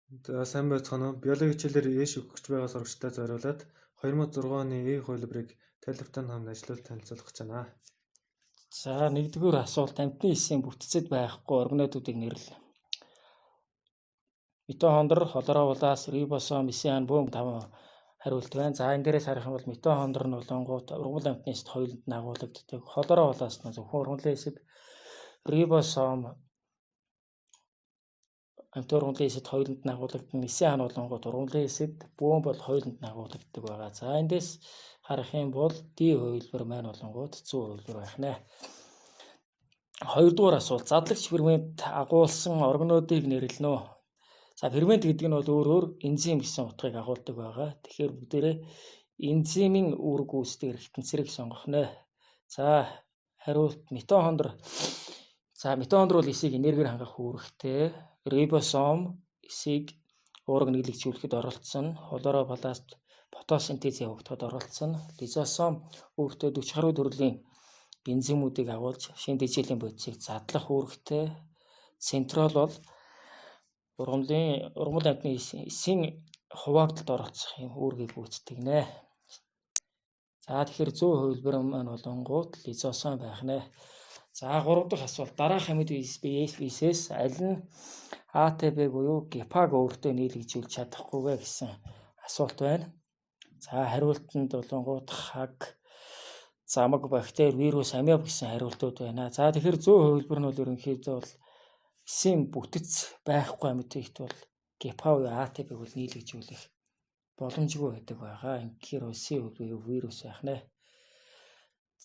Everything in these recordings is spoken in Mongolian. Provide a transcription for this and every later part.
За сайн байцгаана уу. Биологи хичээлээр ээш өгч байгаа сурагчтай зориулаад 2006 оны хувилбарыг тайлбартай хамт ажиллуулалт танилцуулах гэж байна. За нэгдүгээр асуулт амтны эсийн бүтцэд байхгүй организмуудыг нэрлэ. Митохондор, хлоровлас, рибосом, эсийн бөм 5 хариулт байна. За энэ дээрээс харах юм бол митохондор нь болонгууд ургамал амтны эсэд хоёуланд нагуулдаг. Хлоровлас нь зөвхөн ургамлын эсэд, рибосом амт ургамлын эсэд хоёуланд нагуулдаг. Эсийн болонгууд ургамлын эсэд, бөм бол хоёуланд нагуулдаг байгаа. За эндээс харах юм бол D хувилбар маань болонгууд 100 хувилбар байх нэ. Хоёрдугаар асуулт задлагч фермент агуулсан органоодыг нэрлэнэ үү? За фермент гэдэг нь бол өөр энзим гэсэн утгыг агуулдаг байгаа. Тэгэхээр бүгдээрээ энзимийн үүрэг гүйцэтгэх ертөнцийг сонгох нэ. За хариулт митохондор. За митохондор бол эсийг энергиээр хангах үүрэгтэй. Рибосом эсийг уурга нийлэгжүүлэхэд оролцсон. Хлоропласт фотосинтез явагдахад оролцсон. Лизосом үүрэгтэй 40 гаруй төрлийн энзимүүдийг агуулж шинэ дэжээлийн бодисыг задлах үүрэгтэй. Центрол бол ургамал амтны эсийн хуваагдалд оролцох юм үүргийг гүйцэтгэнэ. За тэгэхээр 100 хувилбар маань болонгууд лизосон байх нэ. За 3 дахь асуулт дараах амьд биесээс аль нь АТБ буюу гепаг өөртөө нийлэгжүүлж чадахгүйгээ гэсэн асуулт байна. За хариултанд болонгууд хаг, замаг, бактери, вирус, амеб гэсэн хариултууд байна. За тэгэхээр 100 хувилбар нь бол ерөнхийдөө бол эсийн бүтэц байхгүй амьд ихт бол гепа буюу АТБ-г бол нийлэгжүүлэх боломжгүй байдаг байгаа. Ингээр эсийн буюу вирус байх нэ.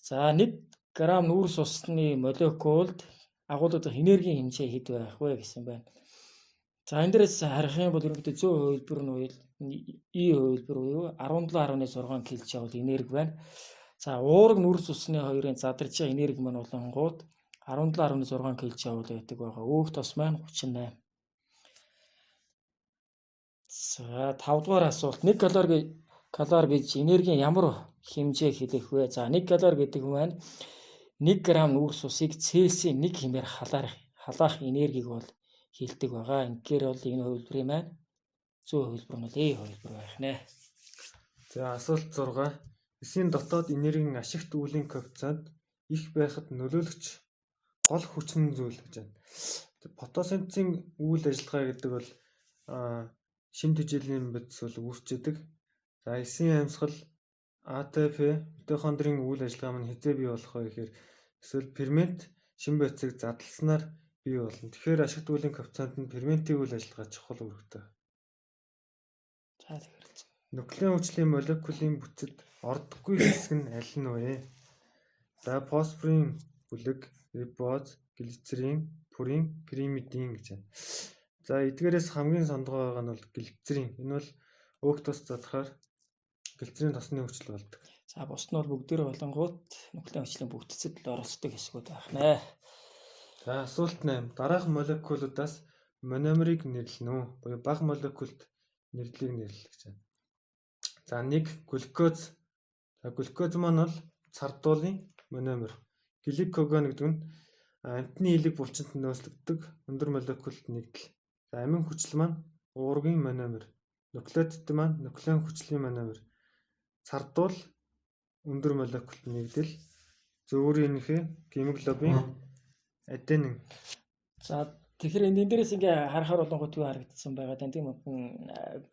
За 1 грамм нүүрс усны молекулд агуулдаг энергийн хэмжээ хэд байх вэ гэсэн байна. За энэ дээрээс харах юм бол ерөнхийдөө 100 хувилбар нь И хувилбар буюу 17.6 кJ энерги байна. За уурга нүрс усны хоёрын задарч байгаа энерги маань болонгууд 17.6 кJ байдаг байгаа. Өөх тос маань 38. За 5 дугаар асуулт 1 калори гэж энергийн ямар хэмжээ хэлэх вэ? За 1 калори гэдэг маань 1 грамм нүүрс усыг Цельсийн 1 хэмээр халаах энергийг бол хэлдэг байгаа. Ингээр бол энэ хувилбарын маань 100 хувилбар нь E хувилбар байх нэ. За асуулт 6. Эсийн дотоод энергийн ашигт үүлийн коэффициент их байхад нөлөөлөгч гол хүчин зүйл гэж байна. Фотосинтезийн үйл ажиллагаа гэдэг бол шинэ дэжээлийн бодис бол үүсчээдэг. За эсийн амьсгал АТП митохондрийн үйл ажиллагаа маань хэзээ бий болох вэ гэхээр эсвэл фермент шинэ бодисыг задласнаар бий болно. Тэгэхээр ашигт үүлийн коэффициент нь ферментийн үйл ажиллагаа чухал үүрэгтэй. За тэгэхээр нуклеин хүчлийн молекулын бүтэд ордоггүй хэсэг нь аль нь вэ? За фосфорын бүлэг, рибоз, глицерин, пурин, пиримидин гэж байна. За эдгээрээс хамгийн сондгой байгаа нь бол глицерин. Энэ бол өөх тос задлахаар глицерин тосны хүчил болдог. За бус нь бол бүгдээрээ болонгууд нуклеин хүчлийн бүтцэд оролцдог хэсгүүд байх нэ. За асуулт 8. Дараах молекулуудаас мономерыг нэрлэнэ үү? Буюу бага молекулд нэрлэлийг нэрлэх гэж байна. За 1 глюкоз. За глюкоз маань бол цардуулын мономер. Гликоген гэдэг нь амтны элэг булчинд нөөцлөгддөг өндөр молекулд нэгдэл. За амин хүчил маань уургийн мономер. Нуклеотид маань нуклеин хүчлийн мономер. Цардуул өндөр молекулд нэгдэл. Зөөврийнхээ гемоглобин, аденин. За тэгэхээр энэ дээрээс ингээ харахаар болонгууд юу харагдсан байгаа тийм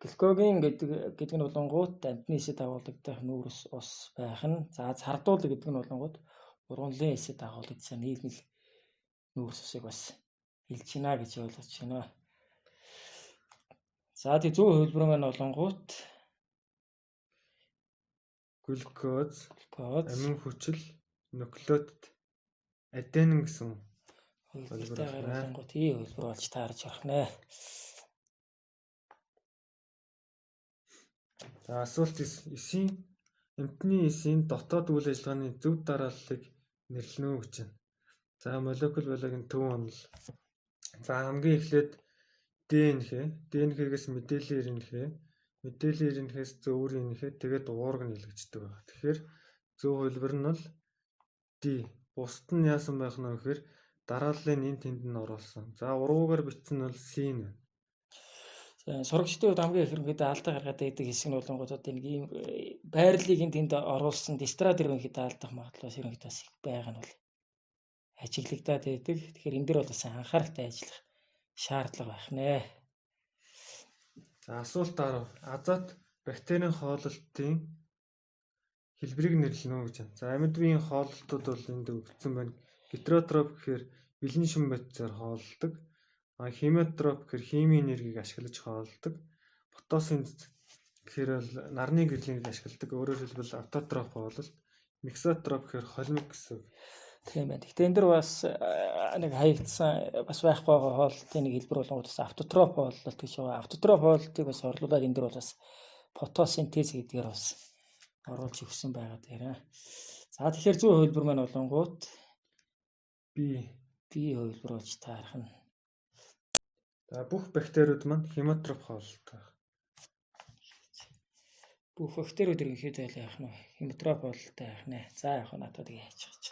глюкоген гэдэг нь болонгууд амтны эсэд агуулдаг нүүрс ус байх нь. За цардуул гэдэг нь болонгууд ургамлын эсэд агуулдаг нийлмэл нүүрс усыг бас хэлж байна гэж ойлгож байна. За тий 100 хувилбар маань болонгууд Глюкоз, амин хүчил, нуклеотид, аденин гэсэн хувилбартай болонгууд И хувилбар болж таарж авах нэ. За асуулт 9. Эсийн амтны эсийн дотоод үйл ажиллагааны зөв дарааллыг нэрлэнэ үү гэж байна. За молекул биологийн төв онол. За хамгийн эхлээд ДНХ-гээс мэдээллийн РНХ, мэдээллийн РНХ-с зөөврийн РНХ тэгээд уурга нийлэгддэг байна. Тэгэхээр зөв хувилбар нь бол D. Бусд нь яасан байх нь вэ гэхээр дарааллын энэ тэнд нь оруулсан. За уруугаар бичсэн нь бол C нэ. Сурагчдын хувьд хамгийн их ерөнхийдөө алдаа гаргаад байдаг хэсэг нь болонгууд одоо нэг ийм байрлалыг тэнд оруулсан дистрад ерөнхийдөө алдах магадлал бас ерөнхийдөө их байгаа нь бол ажиглагдаад байдаг. Тэгэхээр энэ дэр бол бас анхааралтай ажиллах шаардлага байх нэ. За асуулт 10. Азот бактерийн хооллолтын хэлбэрийг нэрлэнэ үү гэж байна. За амьд биеийн хооллолтууд бол энд өгсөн байна. Гетеротроп гэхээр бэлэн шүн бодисоор хооллолдог. Хемотроп гэхээр химийн энергийг ашиглаж хооллдог. Фотосинтез гэхээр бол нарны гэрлийн ашигладаг. Өөрөөр хэлбэл автотроп хооллолт. Миксотроп гэхээр холимог гэсэн үг. Тийм байна. Гэхдээ энэ дэр бас нэг хаягдсан бас байхгүй байгаа хооллолтын нэг хэлбэр болгоод бас автотроп хооллолт гэж байгаа. Автотроп хооллолтыг бас орлуулад энэ дэр бол бас фотосинтез гэдгээр бас оруулж өгсөн байгаа дээр. За тэгэхээр зүүн хувилбар маань болонгууд Би хувилбар болж таарах нь. За бүх бактериуд маань хемотроп хооллолт байна. Бүх бактериуд ерөнхийдөө яах нь хемотроп хооллолттой яах нэ. За яг надад яаж гэж.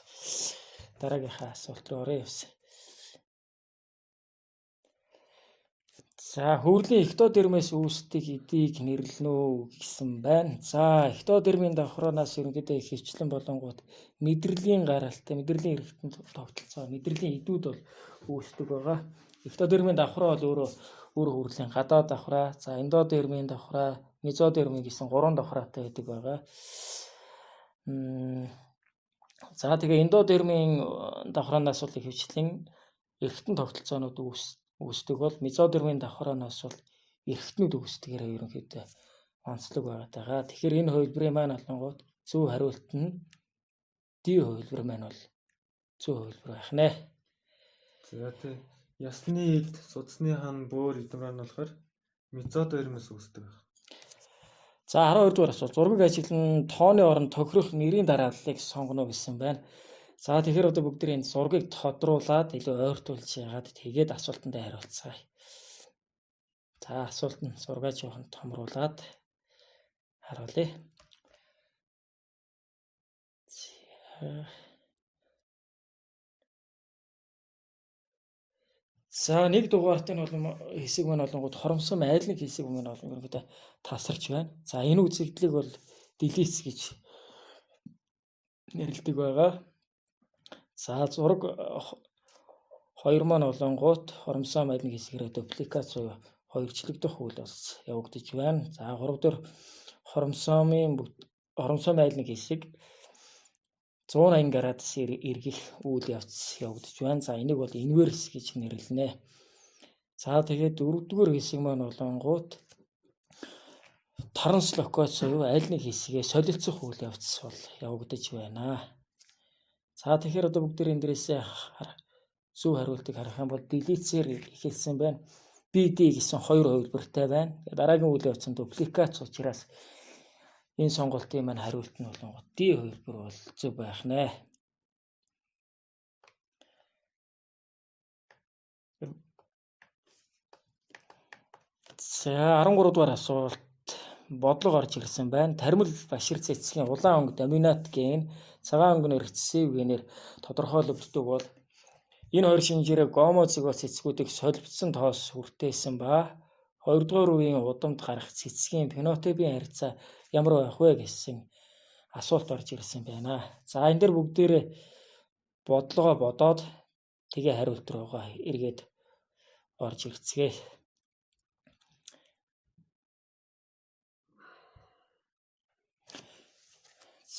Дараагийнхаа асуулт руу оръё. За хөрлийн эктодермээс үүсдэг эдийг нэрлэнэ үү гэсэн байна. За эктодермийн давхраанаас ерөнхийдөө их хвчлэн болонгууд мэдрэлийн гаралтай, мэдрэлийн эргэтэн тогтолцоо, мэдрэлийн эдүүд бол үүсдэг байгаа. Эктодермийн давхраа бол өөрөө хөрлийн гадаад давхраа, за эндодермийн давхраа, мезодермийн гэсэн 3 давхраатай байдаг байгаа. За тэгээ эндодермийн давхраанаас бол их хвчлэн эргэтэн тогтолцоонууд үүсдэг бол мезодермийн давхраанаас бол эргэтнүүд үүсдэгээр ерөнхийдөө онцлог байгаа. Тэгэхээр энэ хувилбарын маань болонгууд зөв хариулт нь D хувилбар маань бол зөв хувилбар байх нэ. За тий. Ясны эд, судасны хан, бөөр эдмээр нь болохоор мезодермээс үүсдэг байна. За 12 дугаар асуулт. Зургийг ажиглан тооны оронд тохирох нэрийн дарааллыг сонгоно гэсэн байна. За тэгэхээр одоо бүгд энэ зургийг тодруулаад илүү ойртуулж яагаад тэгээд асуултандаа хариулцгаая. За асуулт нь зургаа жоохон томруулаад харуулъя. За нэг дугаарт нь бол хэсэг маань болонгууд хоромсон айл нэг хэсэг маань бол ерөнхийдөө тасарч байна. За энэ үзэгдлийг бол делиц гэж нэрлэдэг байгаа. За зураг 2 маань болонгууд хоромсон айл нэг хэсгээрээ дупликат буюу хоёрчлогдох үйл бас явагдаж байна. За 3 дахь хоромсон айл нэг хэсэг 180 градус эргэх үйл явц явагдаж байна. За энийг бол инверс гэж нэрлэнэ. За тэгээд 4 дугаар хэсэг маань болонгууд транслокац буюу аль нэг хэсгээ солилцох үйл явц бол явагдаж байна. За тэгэхээр одоо бүгд энэ дээрээсээ зөв хариултыг харах юм бол делицээр ихэлсэн байна. BD гэсэн 2 хувилбартай байна. Дараагийн үйл явц нь дупликац учраас энэ сонголтын маань хариулт нь болонгууд D хувилбар бол зөв байх нэ. За 13 дугаар асуулт бодлого орж ирсэн байна. Таримл башир цэцгийн улаан өнгө доминант ген, цагаан өнгө нэр рецессив генээр тодорхойлогддог бол энэ хоёр шинжээрээ гомозигот цэцгүүдийг солилцсон тоос хүртээсэн ба 2 дугаар үеийн удамд гарах цэцгийн фенотипийн харьцаа ямар байх вэ гэсэн асуулт орж ирсэн байна. За энэ дэр бүгдээрээ бодлогоо бодоод тэгээ хариулт руугаа эргээд орж ирцгээе.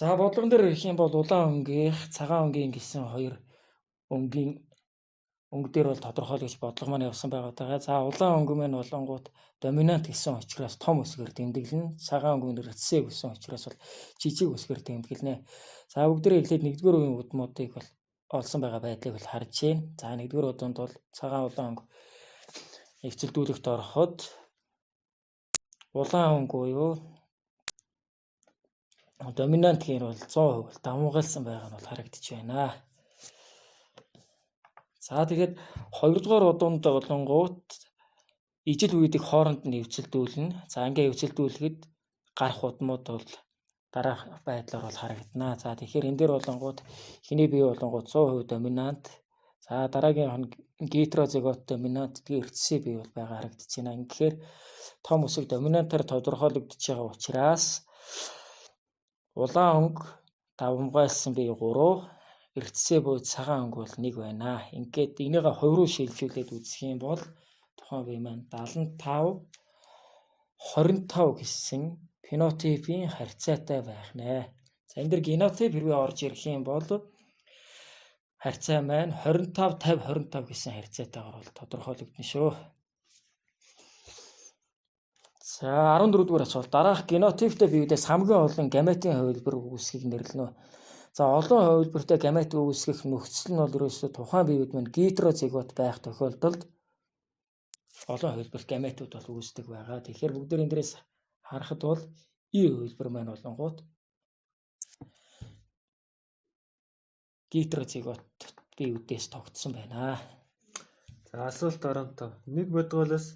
За бодлогон дээр ирэх юм бол улаан өнгөийнх, цагаан өнгөийн гэсэн 2 өнгийн өнгө дээр бол тодорхойлогч бодлого маань явсан байгаа. За улаан өнгө маань болонгууд доминант гэсэн учраас том үсгээр тэмдэглэнэ. Цагаан өнгө нь рецессив гэсэн учраас бол жижиг үсгээр тэмдэглэнэ. За бүгдээ эхлээд 1-р үеийн удмуудыг бол олсон байгаа байдлыг бол харж байна. За 1-р удамд бол цагаан улаан өнгө эвцэлдүүлэгт ороход улаан өнгө буюу доминант ген бол 100% давмгалсан байгаа нь бол харагдаж байна. За тэгээд 2 дугаар удамд болонгууд ижил үедийг хооронд нь эвцэлдүүлнэ. За ингээ эвцэлдүүлэхэд гарах удмууд бол дараах байдлаар бол харагдана. За тэгэхээр энэ дээр болонгууд эхний бие болонгууд 100% доминант, За дараагийн хон гетерозигот доминант эрдэсээ бий бол байгаа харагдаж байна. Ингэхээр том үсэг доминантаар тодорхойлогдож байгаа учраас улаан өнгө давмгайлсан бие 3, эрдэсээ буй цагаан өнгө бол 1 байна. Ингээд энийг 2 руу шилжүүлээд үзэх юм бол тухайн бие маань 75 25 гэсэн фенотипийн харьцаатай байх нэ. За энэ дэр генотип хэрвээ орж ирэх юм бол харьцаа маань 25 50 25 гэсэн харьцаатайгаар бол тодорхойлогдно шүү. За 14 дугаар асуулт. Дараах генотиптэй биедээс хамгийн олон гаметийн хувилбар үүсгэхийг нэрлэнэ. За олон хувилбартай гамет үүсгэх нөхцөл нь бол ерөөсөө тухайн биед маань гетерозигот байх тохиолдолд олон хувилбарт гаметууд бол үүсдэг байгаа. Тэгэхээр бүгд энэ дээрээс харахад бол И хувилбар маань болонгууд гетерозигот биедээс тогтсон байна. За асуулт 15. Нэг бодгоолоос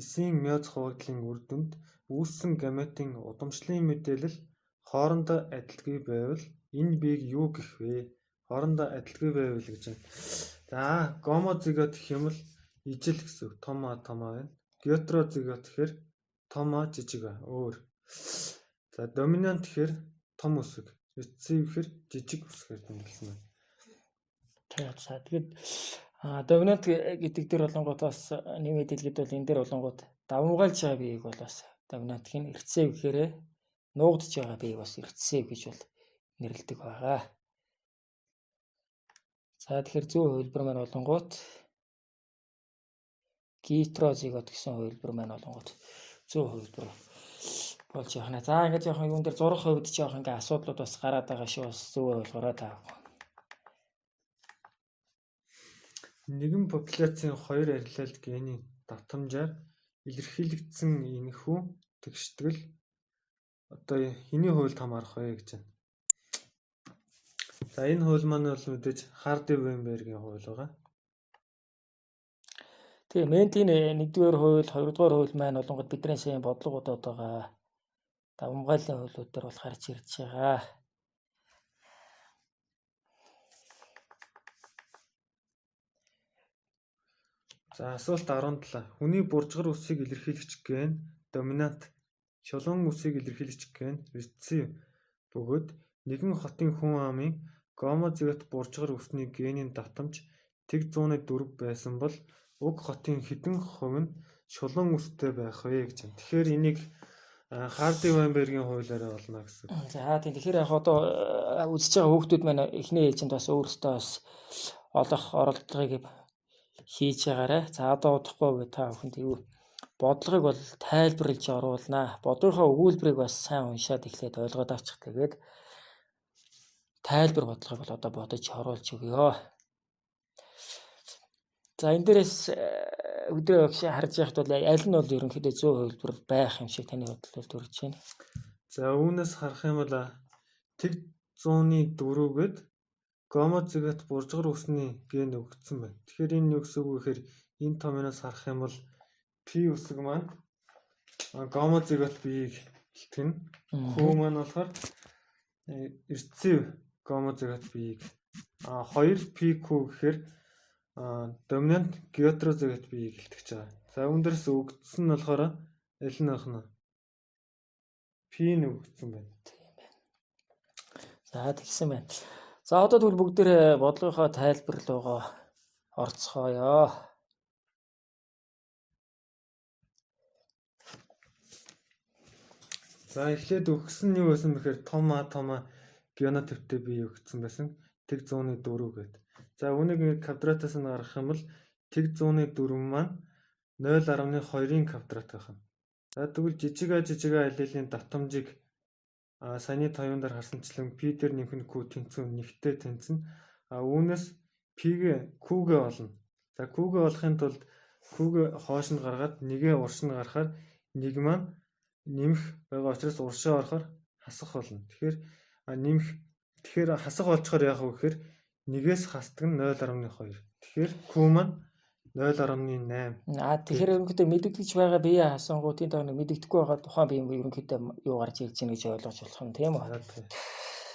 эсийн миоз хуваагдлын үр дүнд үүссэн гаметийн удамшлын мэдээлэл хоорондоо адилгүй байвал энэ биеийг юу гэх вэ? Хоорондоо адилгүй байвал гэж байна. За гомозигот гэх юм бол ижил гэсэн үг. Том а том а байна. Гетерозигот гэхээр том а жижиг а өөр. За доминант гэхээр том үсэг. Рецессив гэхээр жижиг үсгээр тэмдэглэсэн байна. За тэгээд доминант гэдэг дээр болонгууд бас нэмээд хэлгээд бол энэ дээр болонгууд давмгайлж байгаа биеийг бол бас доминант хин эрдэсээ гэхээр нуугдж байгаа биеийг бас эрдэсээ гэж бол нэрлэдэг байгаа. За тэгэхээр зөв хувилбар маань болонгууд гетерозигот гэсэн хувилбар маань болонгууд зөв хувилбар болж яхана. За ингээд жоохон юун дээр зурх хувьд жоохон ингээд асуудлууд бас гараад байгаа шүү. Бас зөв ойлгоорой та. Нэгэн популяцийн 2 арилалт генийн давтамжаар илэрхийлэгдсэн энэхүү тэгштгэл одоо хэний хуульд хамаарах вэ гэж байна. За энэ хууль маань бол мэдээж Харди-Вейнбергийн хууль байгаа. Тэгээ Ментийн 1-р хууль, 2-р хууль маань болонгод бидний сайн бодлогуудад байгаа давмгайлын хуулиуд дээр бол гарч ирж байгаа. За асуулт 17. Хүний буржгар үсийг илэрхийлэгч ген доминант, шулуун үсийг илэрхийлэгч ген рецессив бөгөөд нэгэн хотын хүн амын гомозигот буржгар үсний генийн давтамж тэг 104 байсан бол уг хотын хэдэн хувь нь шулуун үстэй байх вэ гэж байна. Тэгэхээр энийг Харди-Вейнбергийн хуулиараа олно гэсэн. За тэгэхээр яг одоо үзэж байгаа хүүхдүүд маань эхний ээлжинд бас өөрсдөө бас олох оролдлогыг хийж байгаарай. За одоо удахгүй үе та бүхэнд юу бодлогыг бол тайлбарлаж оруулнаа. Бодлогынхаа өгүүлбэрийг бас сайн уншаад эхлээд ойлгоод авчих. Тэгээд тайлбар бодлогыг бол одоо бодож оруулж өгье. За энэ дээрээс өдрөө багш харж яхад бол аль нь бол ерөнхийдөө зөв хувилбар байх юм шиг таны бодлоор төрж байна. За үүнээс харах юм бол тэг 104-гээд гомозигот буржгар үсний ген өгөгдсөн байна. Тэгэхээр энэ юу гэсэн үг вэ гэхээр энэ томьёоноос харах юм бол P үсэг маань гомозигот биеийг илтгэн. Хүү маань болохоор эрдэсив гомозигот биеийг 2 PQ гэхээр доминант гетерозигот биеийг илтгэж байгаа. За үүндээс өгөгдсөн нь болохоор аль нь байх нь? P нь өгөгдсөн байна. За тэгсэн байна. За одоо тэгвэл бүгдээрээ бодлогынхоо тайлбар руугаа орцгоё. За эхлээд өгсөн нь юу байсан бэхээр том а генотиптэй бие өгсөн байсан. Тэг 104 гээд. За үүнийг квадратаас нь гаргах юм бол тэг 104 маань 0.2-ын квадрат байх нь. За тэгвэл жижиг а алилийн давтамжийг саяны тойвон дээр харсанчлан P дээр нэмэх нь Q тэнцэн нэгтэй тэнцэн. Үүнээс P-гээ Q-гээ олно. За Q-гээ олохын тулд Q-гээ хоош нь гаргаад нэгээ урш нь гарахаар нэг маань нэмэх байгаа учраас уршаа орохоор хасах болно. Тэгэхээр хасах болчоор яах вэ гэхээр нэгээс хасдаг нь 0.2. Тэгэхээр Q маань 0.8. Тэгэхээр ерөнхийдөө мэдэгдэж байгаа бие хасангуудын тоо мэдэгдэхгүй байгаа тухайн бие ерөнхийдөө юу гарч ирж байна гэж ойлгож болох юм тийм үү?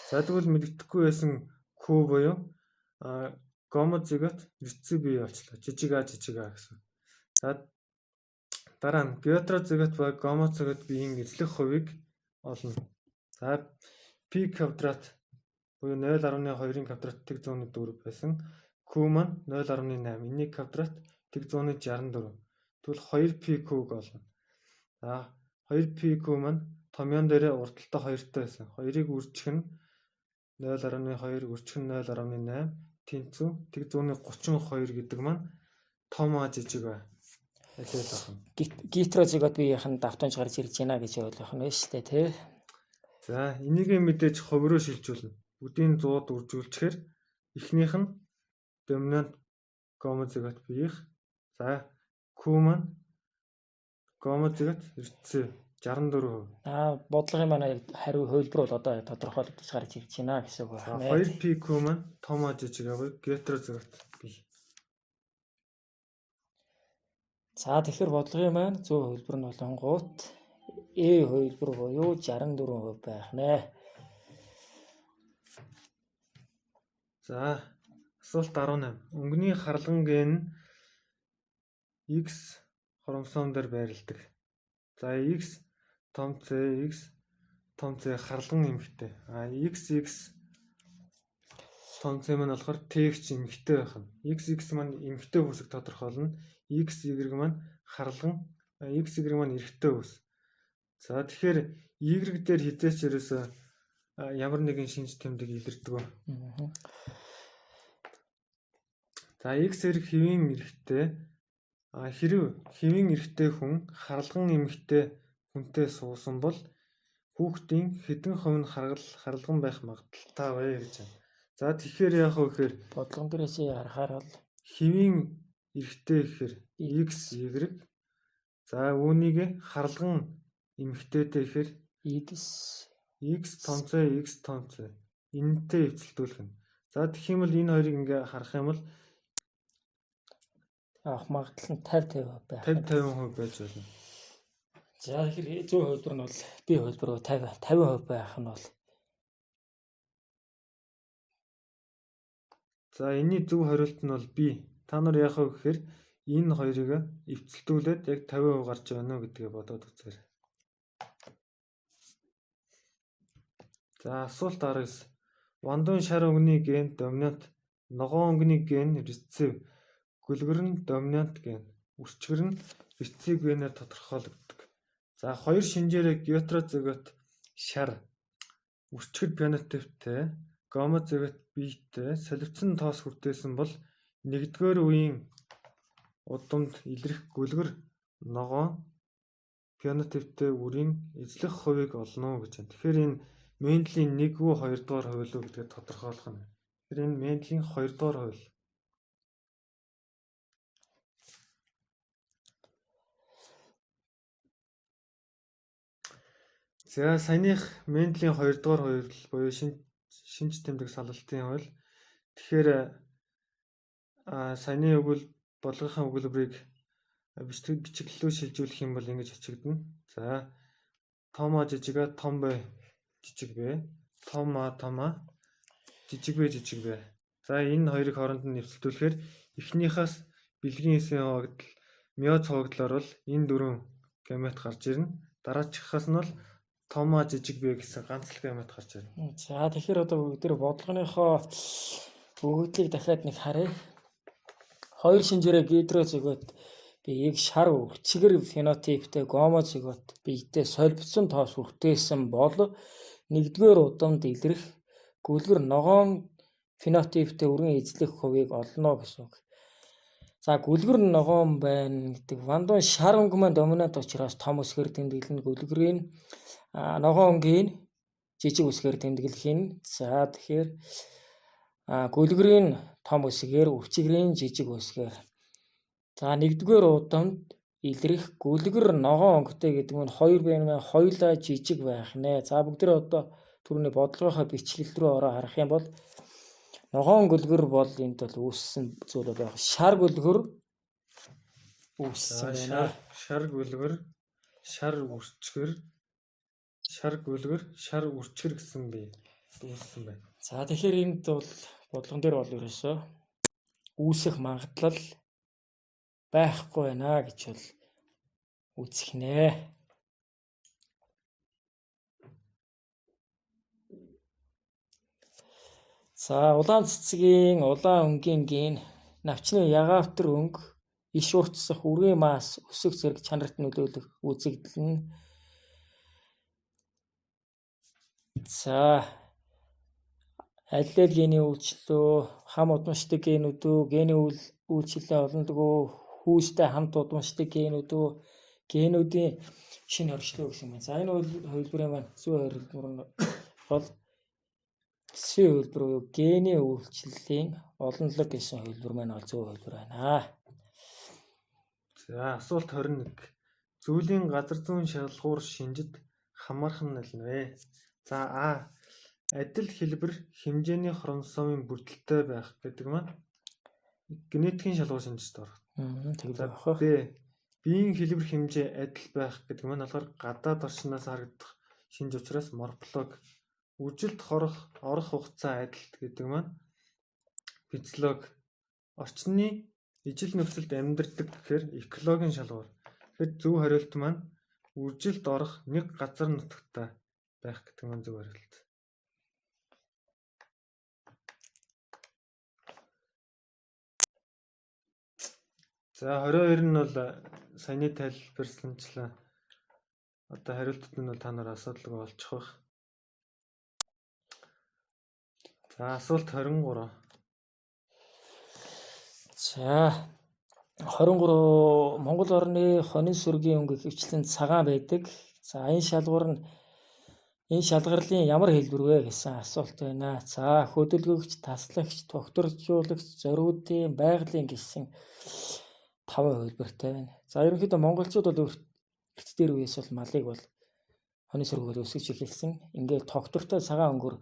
За тэгвэл мэдэгдэхгүй байсан Q буюу гомозигот эрдэцүү бий болчлоо. Жижиг а гэсэн. За дараа нь гетерозигот ба гомозигот биеийн эзлэх хувийг олно. За пи квадрат буюу 0.2-ын квадрат тэг 104 байсан. Q маань 0.8. Энийг квадрат тэг 164. Тэгвэл 2π q-г олно. За 2π q маань томьёон дээрээ урталтай 2-тай байсан. 2-ыг үржих нь 0.2 үржих нь 0.8 тэнцүү тэг 132 гэдэг маань том а жижиг а хэлээд байна. Гетерозигот биеийнхэн давтамж гарч ирж байна гэж ойлгох нь шүү дээ, тий. За энийг мэдээж ховроо шилжүүлнэ. Бүдийн 100-д үржүүлчихээр эхнийх нь доминант гомозигот биеих. За Q маань гомозигот эрдэцүү 64%. Бодлогын маань хариу хөлбөр бол одоо тодорхойлогдож гарч ирж байна гэсэн үг байна. 2π Q маань том а жижиг а буюу гетерозигот бие. За тэгэхээр бодлогын маань зөв хөлбөр нь болонгууд E хөлбөр буюу 64% байх нэ. За асуулт 18. Өнгөний харлаган ген X хромосом дээр байрладаг. За X том C харлаган эмэгтэй. XX том C маань болохоор TX эмэгтэй байх нь. XX маань эмэгтэй хүсэг тодорхойлно. XY маань харлаган XY маань эрэгтэй хүс. За тэгэхээр Y дээр хизээч ерөөсөө ямар нэгэн шинж тэмдэг илэрдэг. За X хэрэг хэвийн эрэгтэй хэрв хэвийн эрэгтэй хүн харлаган эмэгтэй хүнтэй суусан бол хүүхдийн хэдэн хувь нь харлаган байх магадaltaй вэ гэж байна. За тэгэхээр яах вэ гэхээр бодлогон дээрээс харахаар бол хэвийн эрэгтэй гэхээр XY. За үүнийг харлаган эмэгтэйтэй гэхээр X том C энэтэй эвцэлдүүлэх нь. За тэгэх юм бол энэ хоёрыг ингээ харах юм бол авах магадлал нь 50% байх. 50% байж болно. За тэгэхээр зөв хөлбөр нь бол B хөлбөр 50% байх нь бол. За энэний зөв хариулт нь бол B. Та нар яах вэ гэхээр энэ хоёрыг эвцэлдүүлээд яг 50% гарч байна уу гэдгээ бодоод үзээрэй. За асуулт 19. Вандуун шар өнгөний ген доминант, ногоон өнгөний ген рецессив, гүлгэр нь доминант ген, үрчгэр нь рецессив генээр тодорхойлогддог. За хоёр шинжээрээ гетерозигот шар үрчгэр фенотиптэй, гомозигот биетэй солилцсон тоос хүртээсэн бол нэгдүгээр үеийн удамд илрэх гүлгэр ногоон фенотиптэй үрийн эзлэх хувийг олно гэж байна. Тэгэхээр энэ Мендлийн 1 үү 2 дугаар хууль уу гэдгийг тодорхойлох нь. Тэгэхээр энэ Мендлийн 2 дугаар хууль. За саяных Мендлийн 2 дугаар хууль буюу шинж тэмдэг салалтын хууль. Тэгэхээр саяны өгвөл бодлогын өгүүлбэрийг бичиглэлөө шилжүүлэх юм бол ингэж бичигдэнэ. За том а жижиг а том б жижиг б, том а жижиг б. За энэ хоёрыг хооронд нь нэвсэлтүүлэхээр эхнийхээс бэлгийн эсийн хуваагдал миоз хуваагдлаар бол энэ дөрвөн гамет гарч ирнэ. Дараачихаас нь бол том а жижиг б гэсэн ганц л гамет гарч ирнэ. За тэгэхээр одоо бүгд бодлогынхоо өгөгдлийг дахиад нэг харъя. Хоёр шинжээрээ гетерозигот биеийг шар үрчгэр фенотиптэй гомозигот биетэй солилцсон тоос хүртээсэн бол нэгдүгээр удамд илрэх гүлгэр ногоон фенотиптэй үрийн эзлэх хувийг олно гэсэн үг. За гүлгэр ногоон байна гэдэг вандуун шар өнгө маань доминант учраас том үсгээр тэмдэглэнэ, гүлгэрийн ногоон өнгийн жижиг үсгээр тэмдэглэх нь. За тэгэхээр гүлгэрийн том үсгээр үрчгэрийн жижиг үсгээр. За нэгдүгээр удамд илрэх гүлгэр ногоон өнгөтэй гэдэг нь 2 байна, хоёулаа жижиг байх нэ. За бүгдээ одоо түрүүний бодлогынхоо бичлэл рүү ороо харах юм бол ногоон гүлгэр бол энд бол үүссэн зүйл байх. Шар гүлгэр үүссэн байна. Шар гүлгэр, шар үрчгэр гэсэн би үүссэн байна. За тэгэхээр энд бол бодлогон дээр бол ерөөсөө үүсэх магадлал байхгүй байна гэж бол үзэх нэ. За улаан цэцгийн улаан өнгийн гин навчны ягаавтар өнгө иш уртсах үргийн мас өсөх зэрэг чанарт нөлөөлөх үзэгдэл нь. За аль гений үйлчлэлөө хам удамшдаг генүүд үү, гений үйлчлэлээ олондог хүүстэй хамт удамшдаг генүүд үү, генүүдийн шинэ орчлоо гэсэн юм. За энэ хувилбарын маань зүй хувилбар нь бол С хувилбар буюу гений үйлчлэлийн олонлог гэсэн хувилбар маань бол зүй хувилбар байна. За асуулт 21. Зүйлийн газар зүйн шалгуур шинжид хамаарх нь аль нь вэ? За А. Адил хэлбэр хэмжээний хромосомын бүрдэлтэй байх гэдэг маань генетикийн шалгуур шинжид орох. Тэгээд Б. Биеийн хэлбэр хэмжээ адил байх гэдэг маань болохоор гадаад орчноос харагдах шинж учраас морфолог. Үжилт орох хугацаа адил гэдэг маань физиолог. Орчны ижил нөхцөлд амьдардаг гэхээр экологийн шалгуур. Тэгэхээр зөв хариулт маань үжилт орох нэг газар нутагтай байх гэдэг маань зөв хариулт. За 22 нь бол саяны тайлбарсанчлан одоо хариултууд нь бол та нар асуудалгүй олчих байх. За асуулт 23. За 23 Монгол орны хонин сүргийн өнгө хвчлэн цагаан байдаг. За энэ шалгарлын ямар хэлбэр вэ гэсэн асуулт байна. За хөдөлгөгч, таслагч, тогтворжуулагч, зориудын, байгалийн гэсэн 5 хувилбартай байна. За ерөнхийдөө монголчууд бол эрт дээр үеэс бол малыг бол хонин сүргөөр өсгөж эхэлсэн. Ингээд тогтвортой цагаан өнгөөр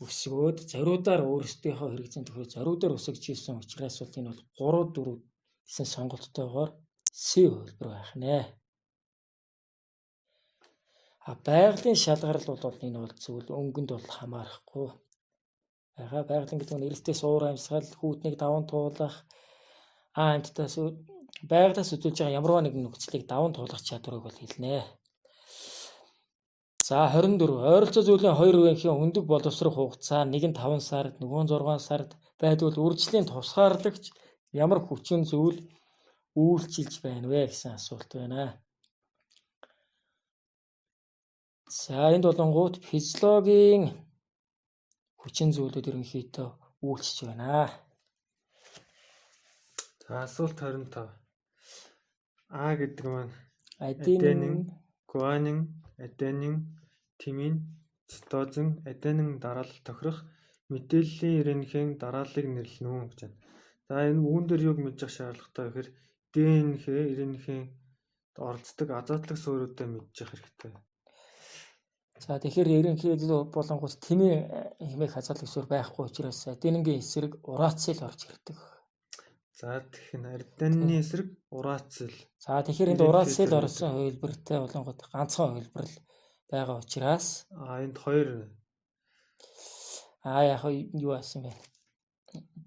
өсгөөд зориудаар өөрсдийнхөө хэрэгцээнд тохиолж зориудаар өсгөж ирсэн учраас бол энэ бол 3-4 гэсэн сонголттойгоор С хувилбар байх нэ. Байгалийн шалгарал бол энэ бол зүйл өнгөнд бол хамаарахгүй. Байгалийн гэдэг нь эрэлтээс уур амьсгал, хүүтнийг даван туулах, амттаас байгалаас үзүүлж байгаа ямарваа нэгэн нөхцөлийг даван туулах чадварыг бол хэлнэ. За 24 ойролцоо зүйлийн 2 үеийнхэн өндөг боловсрох хугацаа нэг нь 5 сард, нөгөө нь 6 сард байдвал үржлийн тусгаарлагч ямар хүчин зүйл үйлчилж байна вэ гэсэн асуулт байна. За энд болонгууд физиологийн хүчин зүйлүүд ерөнхийдөө үйлчилж байна. За асуулт 25. А гэдэг маань Аденин, гуанин, аденин, тимин, цитозин, аденин дараалал тохирох мэдээллийн ирэнхийн дарааллыг нэрлэнэ үү гэж байна. За энэ үүн дээр юуг мэдж явах шаардлагатай вэ гэхээр ДНХ ирэнхийн оролцдог азотлог суурьудаа мэдчих хэрэгтэй. За тэгэхээр ерөнхийдөө болонгууд тимийн хэмээх азотлог суурь байхгүй учраас аденингийн эсрэг урацил орж ирдэг. За тэгэхээр аденины эсрэг урацил. За тэгэхээр энд урацил орсон хувилбартай болонгууд ганцхан хувилбар л байгаа учраас энд 2 яг юу асан бэ?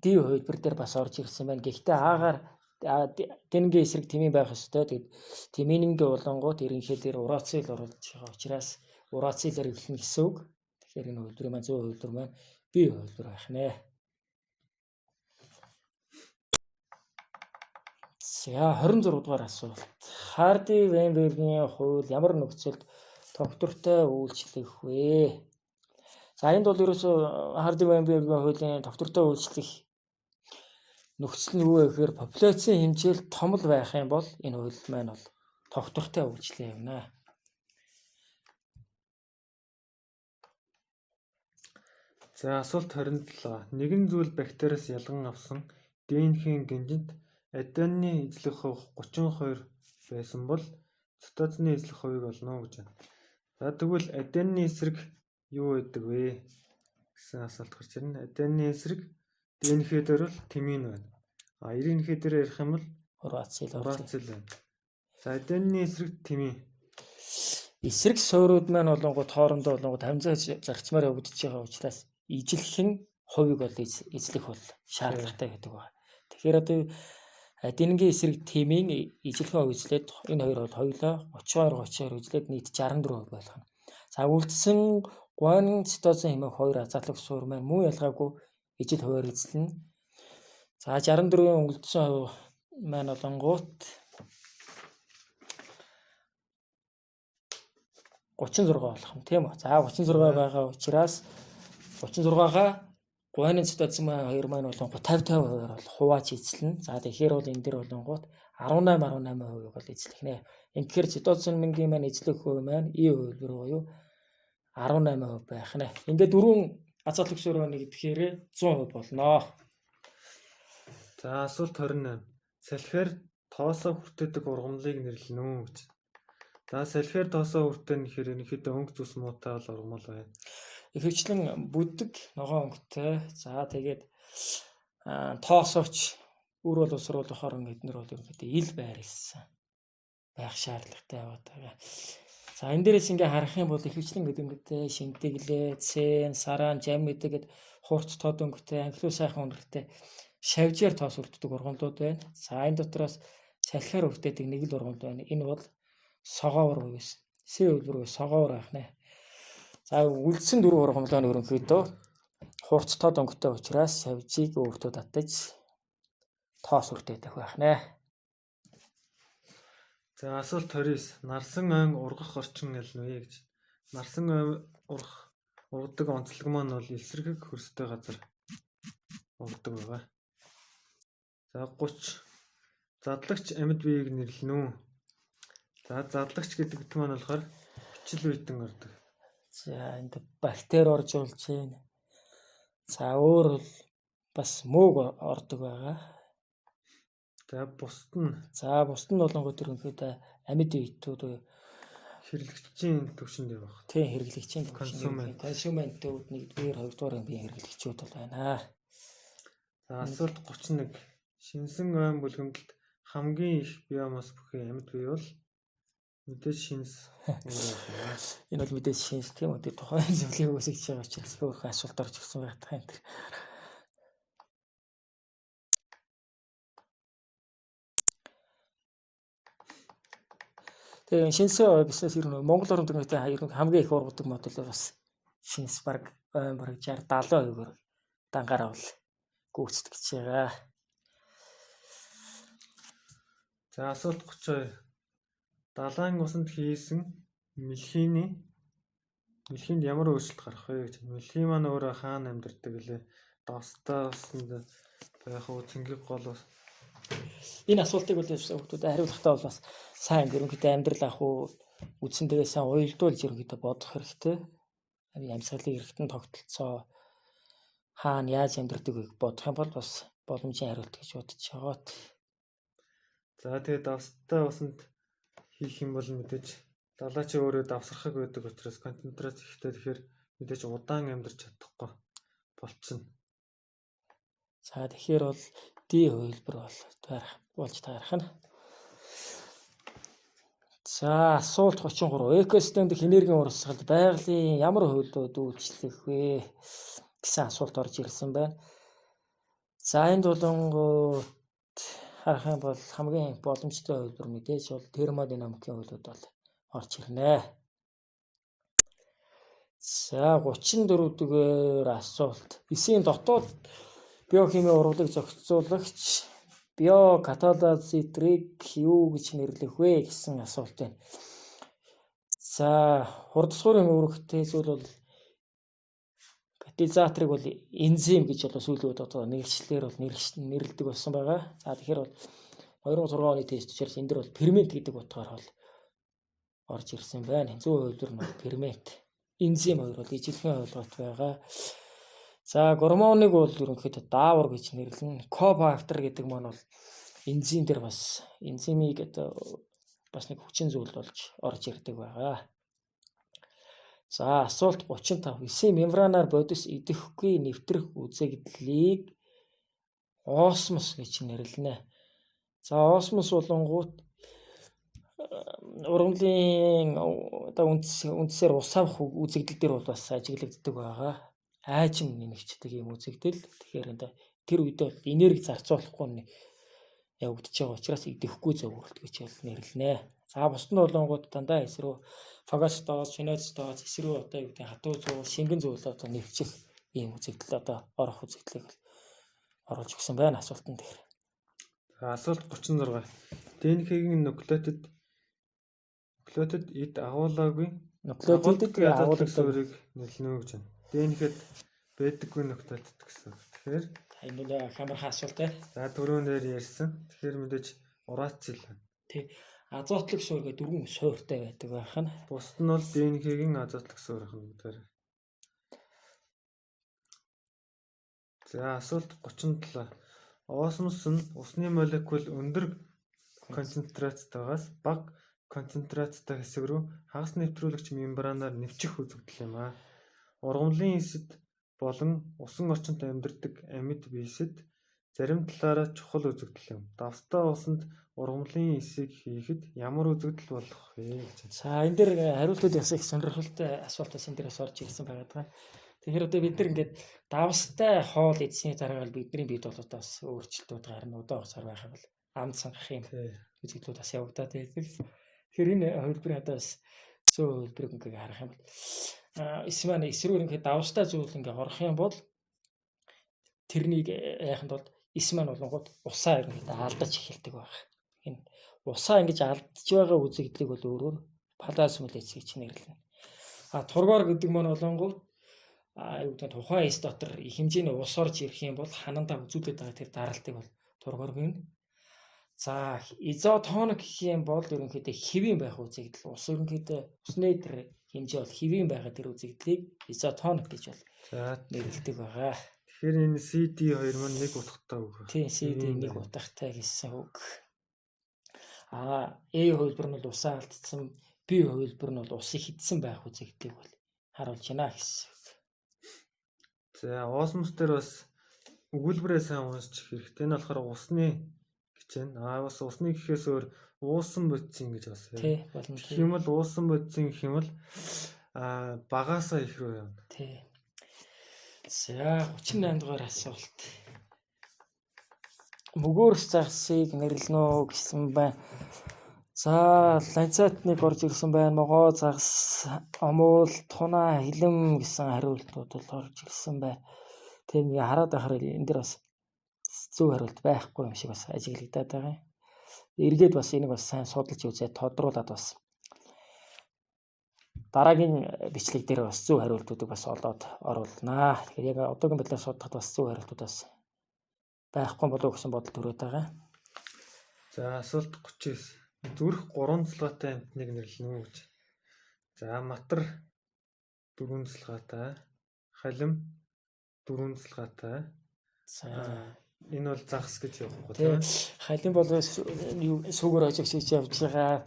Д хувилбар дээр бас орж ирсэн байна. Гэхдээ аагаар аденингийн эсрэг тимийн байх ёстой. Тэгээд тимийн болонгууд ерөнхийдөө урацил орж байгаа учраас урацилаар эхлэнэ гэсэн үг. Тэгэхээр энэ хувилбарын маань зөв хувилбар маань Б хувилбар байх нэ. За 26 дугаар асуулт. Харди Вейнбергийн хууль ямар нөхцөлд тогтвортой үйлчлэх вэ? За энд бол ерөөсөө Харди Вейнбергийн хуулийн тогтвортой үйлчлэх нөхцөл нь юу вэ гэхээр популяцийн хэмжээл том л байх юм бол энэ хууль маань бол тогтвортой үйлчлэх явна. За асуулт 27. Нэгэн зүйл бактериас ялган авсан ДНХ-ийн гинжинд аденины эзлэх хувь 32 байсан бол цитозины эзлэх хувийг олно гэж байна. За тэгвэл аденины эсрэг юу байдаг вэ гэсэн асуулт гарч ирнэ. Аденины эсрэг ДНХ дээр бол тимин байна. РНХ дээр ярих юм бол урацил байна. За аденины эсрэг тимин. Эсрэг суурьуд маань болонгууд хоорондоо болонгууд хамзааж зарчмаар явагдаж байгаа учраас ижилхэн хувийг бол эзлэх бол шаардлагатай гэдэг байна. Тэгэхээр одоо Дингийн эсрэг тимийн ижилхэн үзлээд энэ хоёр бол хоёулаа 32 үзлээд нийт 64% болох нь. За үлдсэн Гуанин Цитозен хэмээх хоёр азатлаг суур маань муу ялгаагүй ижил хуваар эзлэнэ. За 64-ийн үлдсэн хувь маань болонгууд 36 болох нь тийм үү. За 36 байгаа учраас 36-гаа Гуанин Цитозен маань хоёр маань болонгууд 50% бол хувааж эзлэнэ. За тэгэхээр бол энэ дэр болонгууд 18% бол эзлэх нэ. Тэгэхээр Цитозен мингийн маань эзлэх хувь маань И хувилбар буюу 18% байх нэ. Ингээд дөрвөн азатлаг суур байна гэдгээр 100% болно. За асуулт 28. Салхиар тоосоо хүртээдэг ургамлыг нэрлэнэ үү гэж. За салхиар тоосоо хүртээн гэхээр ерөнхийдөө өнгө зүс муутай бол ургамал байна. Ихэвчлэн бүдэг ногоон өнгөтэй. За тэгээд тоосооч үр бол усруулах хорон эднэр бол ерөнхийдөө ил байр хэлсэн байх шаардлагатай яваад байгаа. За энэ дээрээс ингээ харах юм бол ихэвчлэн гэдэг шинтэглээ, цэн, сараан, жам гэдэг хурц тод өнгөтэй, анхлуу сайхан үнэртэй шавжаар тоос үрддэг ургамлууд байна. За энэ дотроос салхиар үрддэг нэг л ургамл байна. Энэ бол согоовор буюу С хувилбар буюу согоовор байх нэ. За үлдсэн дөрвөн ургамл нь ерөнхийдөө хурц тод өнгөтэй учраас шавжийг өөртөө татаж тоос үрддэг байх нэ. За асуулт 29. Нарсан айн ургах орчин ялна вэ гэж. Нарсан айн ургадаг онцлог маань бол эсрэгэг хөрстэй газар ургадаг байгаа. За 30. Задлагч амьд биеийг нэрлэнэ үү? За задлагч гэдэгт маань болохоор бичил үйтэн ордог. За энд бактери орж болж байна. За өөр бол бас мөөг ордог байгаа. За бусд нь болонгууд ерөнхийдөө амьд биетүүд хэрэглэгчийн төвшөнд явах. Тийм хэрэглэгчийн төвшөнд консументүүд нэгдүгээр хоёрдугаар биеийн хэрэглэгчүүд бол байна. За асуулт 31. Шинсэн айн бүлгэмдэлд хамгийн их биомасс бүхий амьд бие бол мэдээж шинс. Энэ бол мэдээж шинс тийм үү. Тэр тухайн зүйлийг үүсгэж байгаа учраас өөрхөн асуулт орж ирсэн байдаг юм. Тэгээ шинсээ бизнес ер нь Монгол орнд хамгийн их ургадаг модуль бас шинс баг 60-70%-ээр дангаараа бол гүйцэтгэж байгаа. За асуулт 32. Далайн усанд хийсэн мэлхинд ямар өөрчлөлт гарах вэ гэж. Мэлхий маань өөрөө хаана амьдардаг гэлээ? Достаа усанд байх уу, цэнгийг гол ус. Энэ асуултыг бол хүмүүсд хариулахдаа бол бас сайн ерөнхийдөө амьдрал ах уу үдсэндээ сайн уялдуулж ерөнхийдөө бодох хэрэгтэй. Амьсгалын эргэтэн тогтолцоо хаана яаж амьдардаг вэ бодох юм бол бас боломжийн хариулт гэж бодож байгаа. За тэгээд давстай усанд хийх юм бол мэдээж далаач өөрөө давсархаг байдаг учраас концентрац ихтэй тэгэхээр мэдээж удаан амьдарч чадахгүй болчихно. За тэгэхээр бол D хувилбар болж таарах нь. За асуулт 33. Экосистем дэх энергийн урсгалд байгалийн ямар хувилбарууд үйлчлэх вэ гэсэн асуулт орж ирсэн байна. За энд болонгууд харах юм бол хамгийн боломжтой хувилбар мэдээж бол термодинамикийн хувилбарууд бол орж ирнэ. За 34-р асуулт. Эсийн дотоод биохимийн урвалыг зохицуулагч биокатализаторыг юу гэж нэрлэх вэ гэсэн асуулт байна. За хурдсгуурын үүрэгтэй зүйл бол катализаторыг бол энзим гэж бол сүүлийн үед одоо нэрлэлээр бол нэрлэдэг болсон байгаа. За тэгэхээр бол 2006 оны тест учраас энэ дэр бол фермент гэдэг утгаар бол орж ирсэн байна. 100% нь фермент. Энзим хоёр бол ижилхэн ойлголт байгаа. За гормоныг бол ерөнхийдөө даавар гэж нэрлэнэ. Кофактор гэдэг маань бол энзим дээр бас энзимийг бас нэг хүчин зүйл болж орж ирдэг байгаа. За асуулт 35. Эсийн мембранаар бодис идэхгүй нэвтрэх үзэгдлийг осмос гэж нэрлэнэ. За осмос болонгууд ургамлын одоо үндсээр ус авах үзэгдэл дээр бол бас ажиглагддаг байгаа. Айжим нэмэгчдэг юм үзэгдэл. Тэгэхээр энэ тэр үед бол энерги зарцуулахгүй явагдаж байгаа учраас идэхгүй зөвлөлт гэж бол нэрлэнэ. За бусд нь болонгууд дандаа эсрүү фокус дооз, шинэц дооз эсрүү одоо юу гэдэг хатуу зуул, шингэн зуул одоо нэвчих ийм үзэгдэл одоо орох үзэгдлийг оруулж өгсөн байна асуултанд дээр. Асуулт 36. ДНХ-ийн нуклеотид эд агуулгагүй Нуклеотидыг азотын агуулгадаг суурийг нэрлэнэ үү гэж байна. ДНХ-д байдаггүй нуклеотид гэсэн. Тэгэхээр энэ нь хамархан асуулт ээ. за түрүүнээр ярьсан. Тэгэхээр мэдээж урацил байна. Тий. Азотлог суурь гэдэг дөрвөн суурьтай байдаг байх нь. Бусд нь бол ДНХ-ийн азотлог суурь хань гэдэг. За асуулт 37. Осмос нь усны молекул өндөр концентрацтайгаас бага концентрацтай хэсэг рүү хагас нэвтрүүлэгч мембранаар нэвчих үзэгдэл юм а. Ургамлын эсэд болон усан орчинд амьдардаг амьд биесэд зарим талаараа чухал үзэгдэл юм. Давстай усанд ургамлын эсийг хийхэд ямар үзэгдэл болох вэ гэж. За энэ дээр хариултууд бас их сонирхолтой асуултаас энэ дээрээс орж ирсэн байгаа. Тэгэхээр одоо бид нар ингээд давстай хоол эзсний дараа л бидний бие болоод бас өөрчлөлтүүд гарна удаа хугацаар байх юм бол амд сангах юм үзэгдлүүд бас явагдаад байдаг. Тэгэхээр энэ хувилбарын одоо бас зөө хувилбарыг ингээд харах юм бол эсвэн эсрүүр ингээд давстай зүйл ингээд орох юм бол тэрнийг яаханд бол эсвэн болонгууд усаа ингээд алдаж эхэлдэг байх. Энэ усаа ингэж алдж байгаа үзэгдлийг бол өөрөөр палазмол эцэг гэж нэрлэнэ. Тургоор гэдэг маань болонгууд юу гэдэг тухайн эс дотор их хэмжээний ус орж ирэх юм бол ханандаа үзүүлээд байгаа тэр даралтыг бол тургоор гэнэ. За изотоник гэх юм бол ерөнхийдөө хэвийн байх үзэгдэл. Ус ерөнхийдөө усны тэр хэмжээ бол хэвийн байгаа тэр үзэгдлийг изотоник гэж бол нэрлэдэг байгаа. Тэгэхээр энэ CD2 маань нэг утгатай үг. Тийм, CD нэг утгатай гэсэн үг. A хувилбар нь бол усаа алдсан, B хувилбар нь бол усыг хидсэн байх үзэгдлийг бол харуулж байна гэсэн. За осмос дээр бас өгүүлбэрээ сайн уншиж хэрэгтэй. Энэ болохоор усны гэж байна. Бас усны гэхээс өөр уусан бодисын гэж бас. Тий, болно. Гэх юм бол уусан бодисын гэх юм бол багаасаа их рүү явна. Тий. За 38 дугаар асуулт. Мөгөөрс загсыг нэрлэнэ үү гэсэн байна. За ланцетник орж ирсэн байна. Могоо загас, омуул, тунаа, хилэм гэсэн хариултууд бол орж ирсэн байна. Тийм хараад байхаар энэ дэр бас зөв хариулт байхгүй юм шиг бас ажиглагдаад байгаа юм. Эргээд бас энийг бас сайн судалж үзээд тодруулаад бас дараагийн бичлэг дээр бас зөв хариултуудыг бас олоод оруулнаа. Тэгэхээр яг одоогийн байдлаар судахад бас зөв хариултууд бас байхгүй болов гэсэн бодол төрөөд байгаа. За асуулт 39. Зүрх 3 цэцлэгтэй амьтныг нэрлэнэ үү гэж. За матар 4 цэцлэгтэй, халим 4 цэцлэгтэй. За энэ бол загас гэж явах гоо тийм. Халим бол сүүгээр хожигч хийж явж байгаа.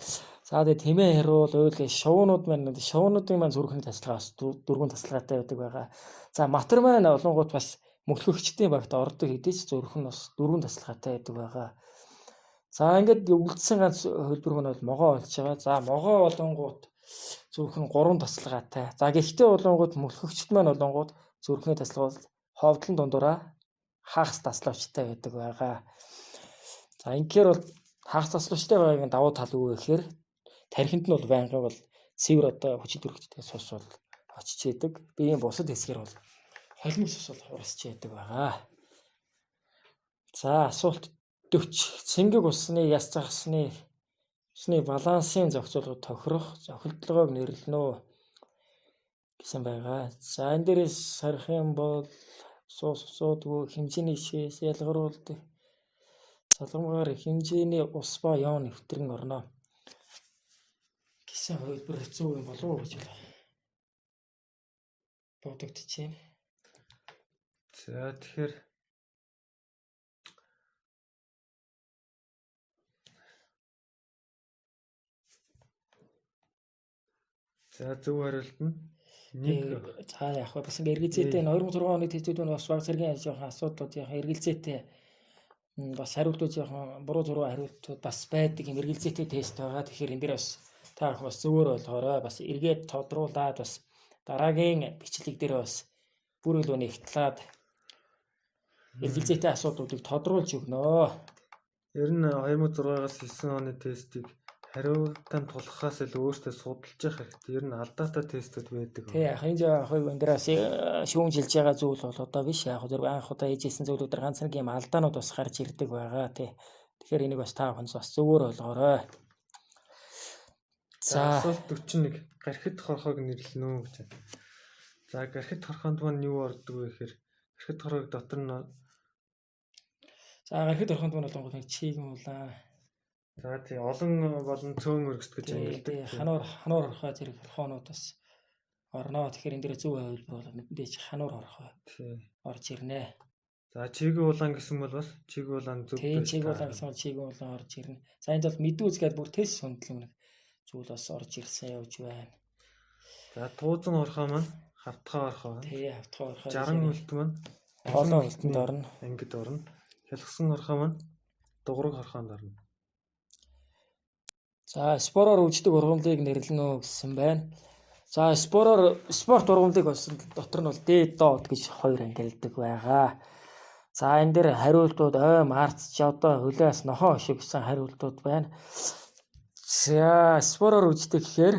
За тэгээ тэмээ харуул уйл шуунууд шуунуудын маань зүрхний тасалгаас 4 тасалгаатай байдаг байгаа. За матар маань олонгууд бас мөлхөгчдийн багт ордог хэдий ч зүрх нь бас 4 тасалгаатай байдаг байгаа. За ингээд өгүүлсэн ганц хөлбөр маань бол могоо болж байгаа. За могоо болонгууд зүрх нь 3 тасалгаатай. За гэхдээ болонгууд мөлхөгчд маань болонгууд зүрхний тасалгаа бол ховдлон дундураа хагас таславчтай байдаг байгаа. За ингээр бол хагас таславчтай байгаагийн давуу тал юу вэ гэхээр тархинд нь бол байнгын бол цэвэр одоо хүчит төрөгчтэй сус бол очиж идэг. Биеийн бусад хэсгэр бол холимог сус бол хурасч идэг байгаа. За асуулт 40. Цэнгэг усны яс загасны балансын зохицуулгад тохирох зохилдлогыг нэрлэнэ үү гэсэн байгаа. За энэ дээрээс харах юм бол усуудгүй хэмжээний шээс ялгаруулдаг залгамгаар хэмжээний ус ба йон нэвтрэн орно гэсэн хувилбар хэцүү юм болов уу гэж бодогдож байна. За тэгэхээр за зөв хариулт нь нэг. За яг бас эргэлзээтэй 2006 оны тэтгэврүүд нь бас баг зэргийн жоохон асуудлууд яг эргэлзээтэй бас хариултууд жоохон буруу зуруу хариултууд бас байдаг юм эргэлзээтэй тест байгаа. Тэгэхээр энэ дээр бас та бас зөвөр болохоорой. Бас эргээд тодруулаад бас дараагийн бичлэг дээр бас бүр илүү нэгтлээд эргэлзээтэй асуудлуудыг тодруулж өгнө. Ер нь 2006-аас 9 оны тестийг хариултанд тулахаас илүү өөртөө судалж явах хэрэгтэй. Ер нь алдаатай тестүүд байдаг. Тий, яг энэ хоёр эндээс шүүмжилж байгаа зүйл бол одоо биш. Яг зөв анх удаа хийжсэн зүйлүүд төр ганц нэг юм алдаанууд бас гарч ирдэг байгаа тий. Тэгэхээр энийг бас та бүхэн бас зөвөр ойлгоорой. За асуулт 41 гархит хорхоог нэрлэнэ үү гэж. За гархит хорхоонд маань юу ордог вэ гэхээр гархит хорхоог дотор нь гархит хорхоонд маань болгоно нэг чигэн улаан. За тий олон болон цөөн өргөсд гэж ангилдаг. Хануур хорхоо зэрэг хорхоонууд бас орно. Тэгэхээр энэ дээр зөв хувилбар бол мэдээж хануур хорхоо. Тий. Орж ирнэ. За чигэн улаан гэсэн бол бас чигэн улаан зөв. Тий чигэн улаан гэсэн бол чигэн улаан орж ирнэ. За энд бол мэдүүц гэдэг бүр тест хөндлөн зүйл бас орж ирсэн явж байна. За туузан хорхоо маань хавтгай хорхоо. Тий хавтгай хорхоо. 60 үлт маань олон үлтэнд орно. Ангид орно. Хялгсан хорхоо маань дуграг хорхоонд орно. За спороор үүждэг ургамлыг нэрлэнэ гэсэн байна. За спорт ургамлыг бас дотор нь бол D-дот гэж хоёр ангилдаг байгаа. За энэ дээр хариултууд ойм, арц, жодоо, хөлөөс, нохоо шиг гэсэн хариултууд байна. За спороор үүждэг гэхээр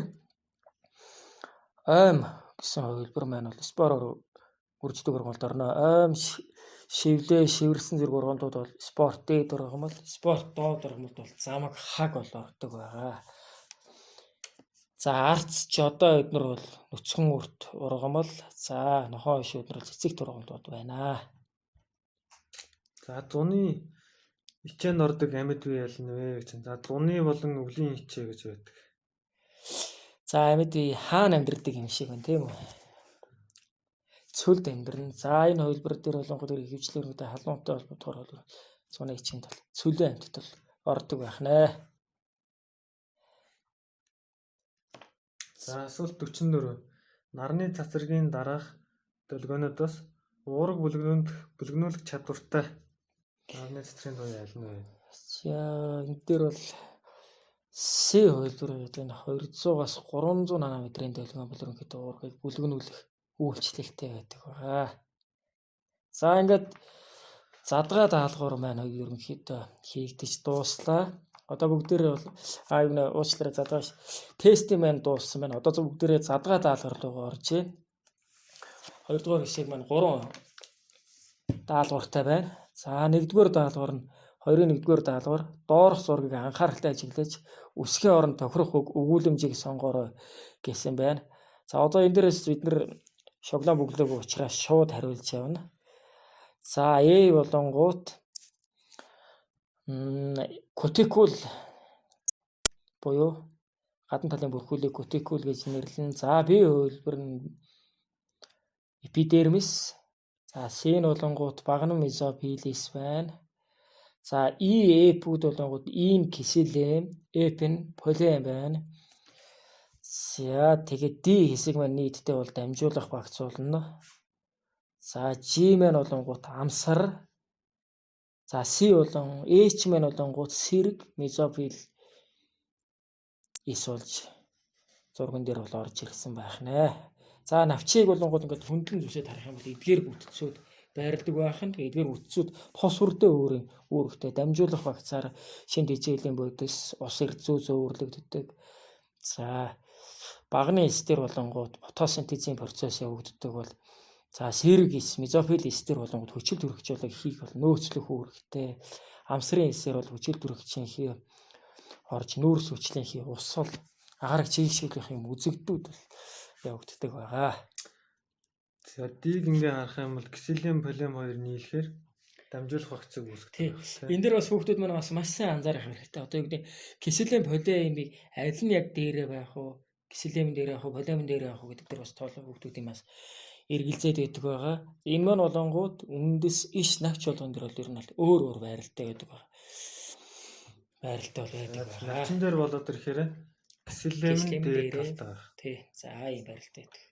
ойм гэсэн хувилбар маань бол спороор үрждэг ургамалд орно. Ойм, шивлээ, шивэрсэн зэрэг ургамлууд бол спорт D ургамал, спорт доод ургамалд бол замаг хаг бол ордог байгаа. За арц, жодоо эднэр бол нүцгэн үрт ургамал, за нохоо иш эднэр бол цэцэгт ургамлууд байна. За зуны ичээнд ордог амьд бие ялна вэ гэж. За зуны болон өвлийн ичээ гэж байдаг. За амьд бие хаана амьдардаг юм шиг байна тийм үү? Цөлд амьдрна. За энэ хувилбар дээр болонгод ихэвчлэрүүдэд халуунтай холбоотойгоор бол зуны ичээнд бол цөлийн амьтад ордог байх нэ. За асуулт 44. Нарны цацрагийн дараах долгионоодоос уураг бүлгнүүлэх чадвартай нарны цацрын туяа аль нь вэ? За энэ дээр бол С хувилбар гэдэг нь 200-аас 300 нанометрийн долгион бол ерөнхийдөө уургыг бүлгнүүлэх үйлчлэлтэй байдаг байгаа. За ингээд задгай даалгавар маань ерөнхийдөө хийгдэж дууслаа. Одоо бүгдээрээ бол юу нэ уучлаарай задгай тестийн маань дууссан байна. Одоо бүгдээрээ задгай даалгавар руу орж байна. Хоёрдугаар хэсэг маань 3 даалгавартай байна. За нэгдүгээр даалгавар нь 21-р даалгавар доорх зургийг анхааралтай ажиглаж үсгийн оронд тохирох өгүүлэмжийг сонгоорой гэсэн байна. За одоо энэ дээрээс бид нэр шоглон бүглээг учраас шууд хариулж явна. За болонгууд кутикул буюу гадна талын бүрхүүлийг кутикул гэж нэрлэн. За B хувилбар нь эпидермис. За С болонгууд багнам мезопилис байна. За Эпүүд болонгууд ийн киселем, эпэн полем байна. За тэгээд D хэсэг маань нийтдээ бол дамжуулах багцуулна. За G маань болонгууд амсар. За С болон H маань болонгууд сэрэг, мезопил ис болж зурган дээр бол орж ирсэн байх нэ. За навчийг болонгууд ингээд хөндлөн зүсэд харах юм бол эдгээр бүтцүүд байрладаг байх нь. Эдгээр бүтцүүд тос үрдээ үүрэгтэй дамжуулах багцаар шинэ хичээлийн бодис ус эрдзүү зөөвөрлөгддөг. За багны эс дээр болонгууд фотосинтезийн процесс явагддаг бол за сэрэг эс, мезофил эс дээр болонгууд хүчил төрөгчөлөг хийх бол нөөцлөх үүрэгтэй. Амсрын эсээр бол хүчил төрөгчийн хий орж нүүрс хүчлийн хий усвал агараг чийгшүүлэх юм үзэгдүүд явагддаг байгаа. За дийг ингээ харах юм бол киселем полем хоёр нийлэхээр дамжуулах багцыг үүсгдэг. Энэ дээр бас хүүхдүүд маань бас маш сайн анзаарах хэрэгтэй. Одоо юу гэдэг киселем полемыг аль нь яг дээрээ байх уу? Киселем дээр явах уу, полемын дээр явах уу гэдэг дээр бас тоолох хүүхдүүдийн бас эргэлзээд байдаг байгаа. Энэ маань болонгууд үндэс иш навч болгон дээр бол ер нь өөр байралтай байдаг байгаа. Байралтай бол байдаг байгаа. Навчин дээр болоод ирэхээр киселем дээр талтай байх. Тий. За ийм байралтай байдаг.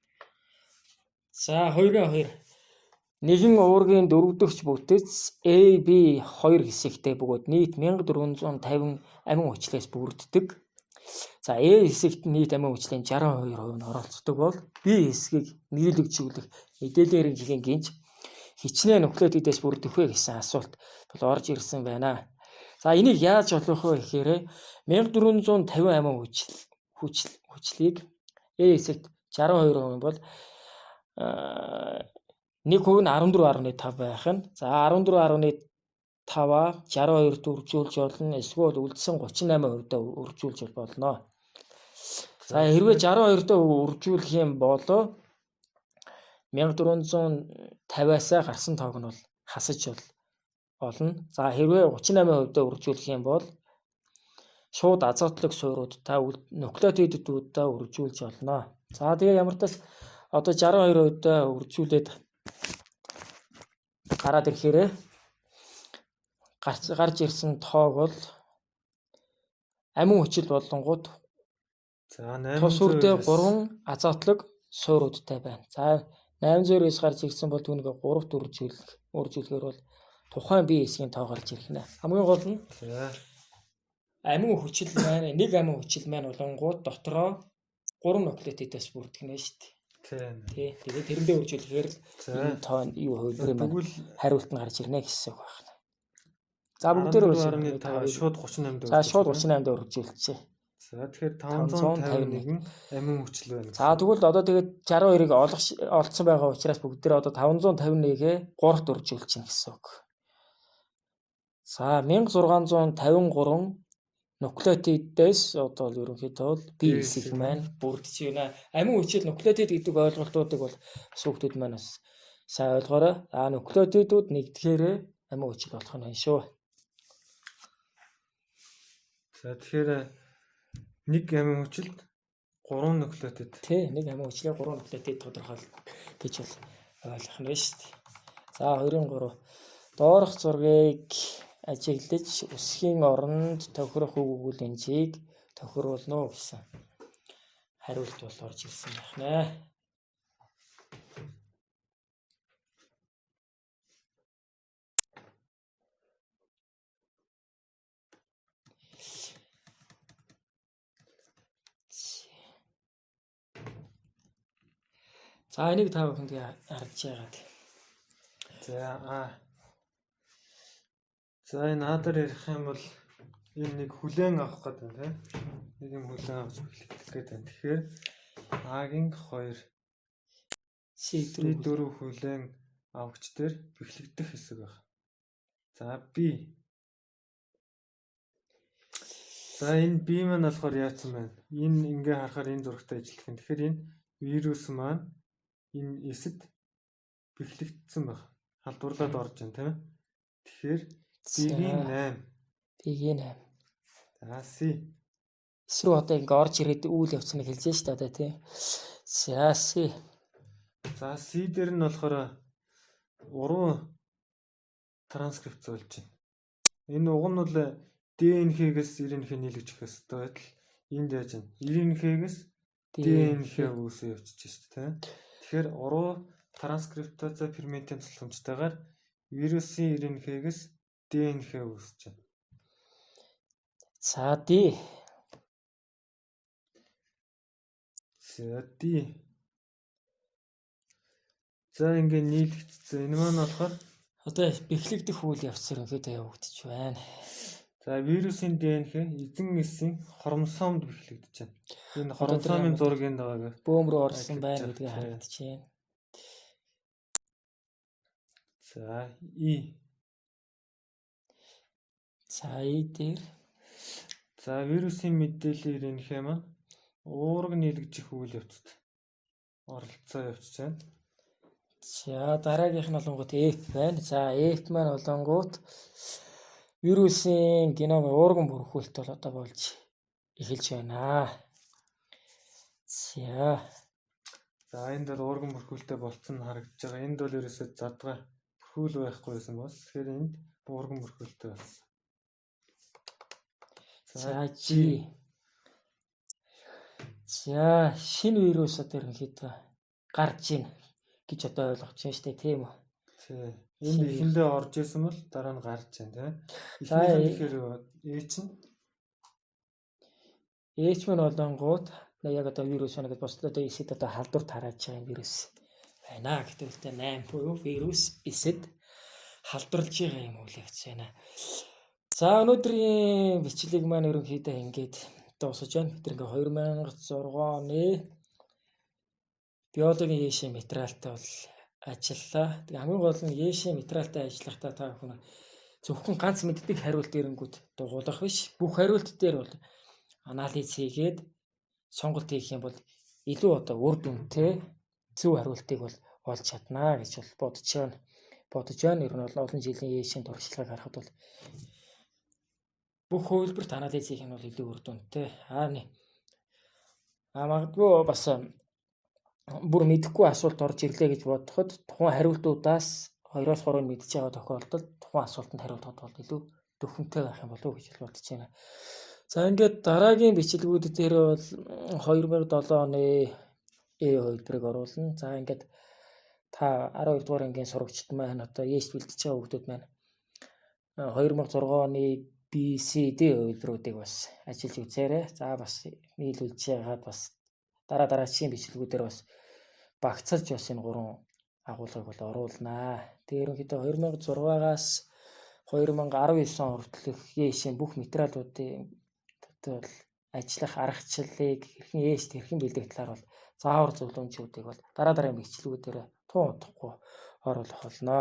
За 2-2. Нэгэн уургийн дөрөвдөгч бүтэц A, B 2 хэсэгтэй бөгөөд нийт 1450 амин хүчлээс бүрддэг. За A хэсэгт нийт амин хүчлийн 62% нь оролцдог бол B хэсгийг нийлэгжүүлэх мэдээллийн ерөнхийлөгчийн гинж хичнээн нуклеотидээс бүрдэх вэ гэсэн асуулт бол орж ирсэн байна. За энийг яаж олох вэ гэхээр 1450 хүчлийг A-эсэгт 62% бол 1% нь 14.5 байх нь. За 14.5-аа 62-т үржүүлж болно. Эсвэл үлдсэн 38%-д үржүүлж болно. За хэрвээ 62-д үржүүлэх юм бол 1450-аас гарсан тоог нь бол хасаж болно. За хэрвээ 38%-д үржүүлэх юм бол шууд азотлог сууруудтай нуклеотидуудаа үржүүлж болно. За тэгээ ямар ч тас одоо 62%-д үржүүлээд гараад ирэхээр гарч ирсэн тоог бол амин хүчил болонгууд тус үрдээ 3 азотлог сууруудтай байна. За 809 гарч ирсэн бол түүнийг 3-т үржүүлэхээр бол тухайн бие хэсгийн тоо гарч ирэх нэ. Хамгийн гол нь амин хүчил маань нэг амин хүчил маань болонгууд дотроо 3 нуклеотидээс бүрдэх нэ шүү дээ. Тий. Тэгээд тэрэндээ үржүүлэхээр энэ тоо юу хувилбарын маань хариулт нь гарч ирнэ гэсэн үг байна. За бүгдээр үржүүлээ. Шууд 38-д. За шууд 38-д үржүүлчихье. За тэгэхээр 551 амин хүчил байна. За тэгвэл одоо тэгээд 62-ыг олцсон байгаа учраас бүгдээр одоо 551-гээ 3-т үржүүлчихнэ гэсэн үг. За 1653 нуклеотидээс одоо ерөнхийдөө бол B хэсэг маань бүрдэж байна. Амин хүчил нуклеотид гэдэг ойлголтуудыг бол сүхтүүд маань бас сайн ойлгоорой. Нуклеотидууд нэгдэхээр амин хүчил болох нь шүү. За тэгэхээр нэг амин хүчилд 3 нуклеотид. Тий, нэг амин хүчлээр 3 нуклеотид тодорхойлно гэж бол ойлгох нь шүү дээ. За 23 доорх зургийг ажиглаж өсхийн оронд тохирох өгүүлэнжийг тохируулна уу гэсэн хариулт бол орж ирсэн байх нэ. За энийг та бүхэнд харж яагаад. За энэ наадаар ярих юм бол энэ нэг хүлээн авах гэдэг юм тийм. Нэг юм хүлээн авч эхлэх гэдэг юм. Тэгэхээр А-гийн 2 C4 хүлээн авагч дээр бэхлэгдэх хэсэг байна. За B. За энэ B маань болохоор яатсан байна? Энэ ингээ харахаар энэ зурагтай ажиллах юм. Тэгэхээр энэ вирус маань энэ эсэд бэхлэгдсэн байна. Халдварлаад орж байна тийм ээ. Тэгэхээр B-ийн 8. За C. Эсрүү одоо ингээ орж ирээд үйл явцныг хэлж штэ одоо тий. За C. За C дээр нь болохоор уруу транскрипт болж байна. Энэ уг нь бол ДНХ-гээс РНХ нийлэгч ихээс одоо байтал энд яаж байна? РНХ-гээс ДНХ үүсээ явчихж штэ тий. Тэгэхээр уруу транскриптаза ферментийн тусламжтайгаар вирусын РНХ-гээс ДНХ үүсэж байна. За D. За ингээ нийлэгдсэн. Энэ маань болохоор одоо бэхлэгдэх үйл явц ерөнхийдөө явагдаж байна. За вирусын ДНХ эзэн эсийн хромосомд бэхлэгдэж байна. Энэ хромосомын зураг энд байгаа. Бөөм рүү орсон байна гэдгийг харагдаж байна. За E. За E дээр за вирусын мэдээлэл РНХ маань уурга нийлэгдэх үйл явцад оролцоо явуулж байна. За дараагийнх нь болонгууд F байна. За F маань болонгууд вирусын геном уурган бүрхүүлэлт бол одоо болж эхэлж байна. За энд бол уурган бүрхүүлэлттэй болцсон нь харагдаж байгаа. Энд бол ерөөсөө задгаа бүрхүүл байхгүй байсан бол тэгэхээр энд уурган бүрхүүлэлттэй болсон. За G. За шинэ вирус одоо ерөнхийдөө гарч ийн гэж одоо ойлгож байна шүү дээ, тийм үү? Тий. Энд ихэндээ орж исэн бол дараа нь гарч байна, тийм. Тэгэхээр H маань болонгууд яг одоо вирус байна гэж босдоо одоо эсэд одоо халдвар тарааж байгаа вирус байна. Гэтэл 8 буюу вирус эсэд халдварлаж байгаа юм үйл явц байна. За өнөөдрийн бичлэг маань ерөнхийдөө ингээд дуусаж байна. Бид ингээ 2006 оны биологийн ЕШ материалтай бол ажиллалаа. Тэгээ хамгийн гол нь ЕШ материалтай ажиллахдаа та бүхэн зөвхөн ганц мэддэг хариулт ирэнгүүт дугуулах биш. Бүх хариулт дээр бол анализ хийгээд сонголт хийх юм бол илүү одоо үр дүнтэй зөв хариултыг бол олж чаднаа гэж бол бодож байна. Ер нь бол олон жилийн ЕШ-ийн туршлагыг харахад бол бүх хувилбарт анализ хийх нь бол илүү үр дүнтэй. Магадгүй бас бүр мэдэхгүй асуулт орж ирлээ гэж бодоход тухайн хариултуудаас 2-3 нь мэдж байгаа тохиолдолд тухайн асуултанд хариулахад бол илүү төвхөнтэй байх юм болов уу гэж бодож байна. За ингээд дараагийн бичлэгүүд дээр бол 2007 оны хувилбарыг оруулна. За ингээд та 12 дугаар ангийн сурагчид маань одоо ЕШ бэлдэж байгаа хүүхдүүд маань 2006 оны BCD хувилбаруудыг бас ажиллаж үзээрэй. За бас нийлүүлж яагаад бас дараагийн бичлэгүүдээр бас багцалж бас энэ 3 агуулгыг бол оруулнаа. Тэгээ ерөнхийдөө 2006-аас 2019 он хүртэлх ЕШ-ийн бүх материалуудын бол ажиллах аргачлалыг хэрхэн бэлдэх талаар бол заавар зөвлөмжүүдийг бол дараагийн бичлэгүүдээр тун удахгүй оруулах болно.